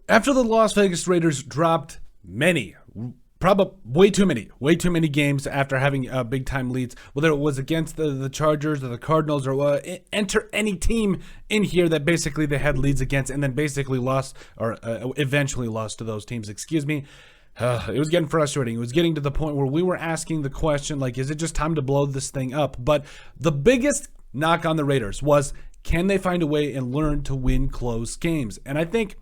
After the Las Vegas Raiders dropped probably way too many games after having big time leads, whether it was against the Chargers or the Cardinals or enter any team in here that basically they had leads against and then basically lost or eventually lost to those teams. Excuse me. It was getting frustrating. It was getting to the point where we were asking the question, like, is it just time to blow this thing up? But the biggest knock on the Raiders was, can they find a way and learn to win close games? And I think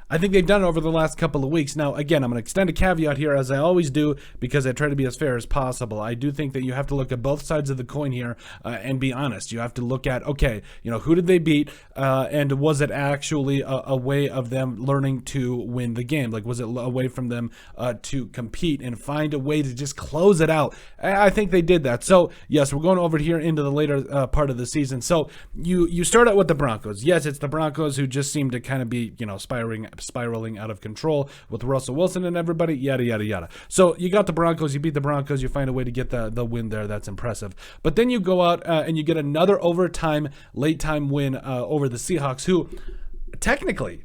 they've done it over the last couple of weeks. Now, again, I'm going to extend a caveat here, as I always do, because I try to be as fair as possible. I do think that you have to look at both sides of the coin here and be honest. You have to look at, okay, who did they beat, and was it actually a way of them learning to win the game? Like, was it a way from them to compete and find a way to just close it out? I think they did that. So, yes, we're going over here into the later part of the season. So, you start out with the Broncos. Yes, it's the Broncos who just seem to kind of be, spiraling out of control with Russell Wilson and everybody, yada, yada, yada. So you got the Broncos, you beat the Broncos, you find a way to get the win there. That's impressive. But then you go out and you get another overtime, late time win over the Seahawks, who technically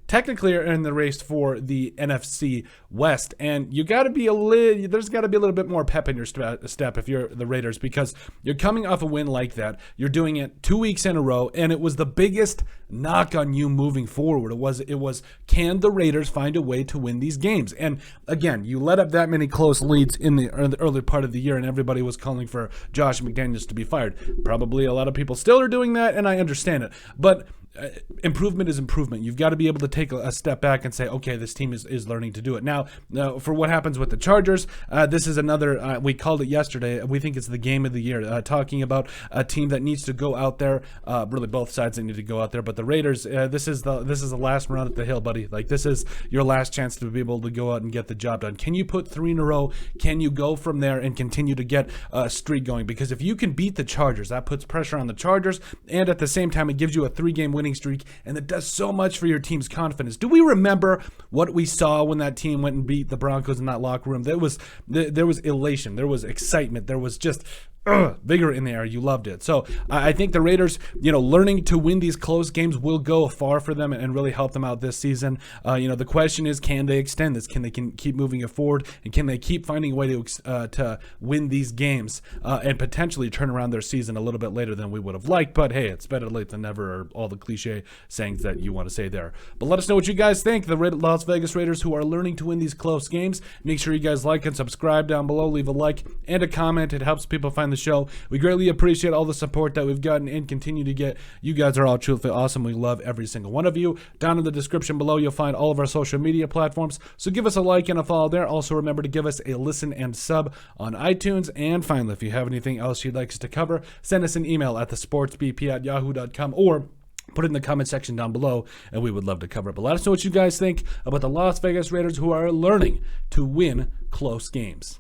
are in the race for the NFC West, and there's got to be a little bit more pep in your step if you're the Raiders, because you're coming off a win like that. You're doing it 2 weeks in a row, and it was the biggest knock on you moving forward. It was can the Raiders find a way to win these games? And again, you let up that many close leads in the early part of the year, and everybody was calling for Josh McDaniels to be fired. Probably a lot of people still are doing that, and I understand it, but improvement is improvement. You've got to be able to take a step back and say, okay, this team is learning to do it. Now, for what happens with the Chargers, this is another, we called it yesterday, we think it's the game of the year, talking about a team that needs to go out there, really both sides that need to go out there, but the Raiders, this is the last run at the hill, buddy. Like, this is your last chance to be able to go out and get the job done. Can you put 3 in a row? Can you go from there and continue to get a streak going? Because if you can beat the Chargers, that puts pressure on the Chargers, and at the same time, it gives you a 3-game winning streak, and that does so much for your team's confidence. Do we remember what we saw when that team went and beat the Broncos in that locker room? There was elation, there was excitement, there was just vigor in the air. You loved it. So I think the Raiders, learning to win these close games will go far for them and really help them out this season. The question is, can they extend this? Can they keep moving it forward? And can they keep finding a way to win these games and potentially turn around their season a little bit later than we would have liked? But hey, it's better late than never, or all the cliche sayings that you want to say there. But let us know what you guys think. The Las Vegas Raiders, who are learning to win these close games. Make sure you guys like and subscribe down below. Leave a like and a comment. It helps people find the show. We greatly appreciate all the support that we've gotten and continue to get. You guys are all truthfully awesome. We love every single one of you. Down in the description below, you'll find all of our social media platforms. So give us a like and a follow there. Also, remember to give us a listen and sub on iTunes. And finally, if you have anything else you'd like us to cover, send us an email at thesportsbp@yahoo.com or put it in the comment section down below, and we would love to cover it. But let us know what you guys think about the Las Vegas Raiders, who are learning to win close games.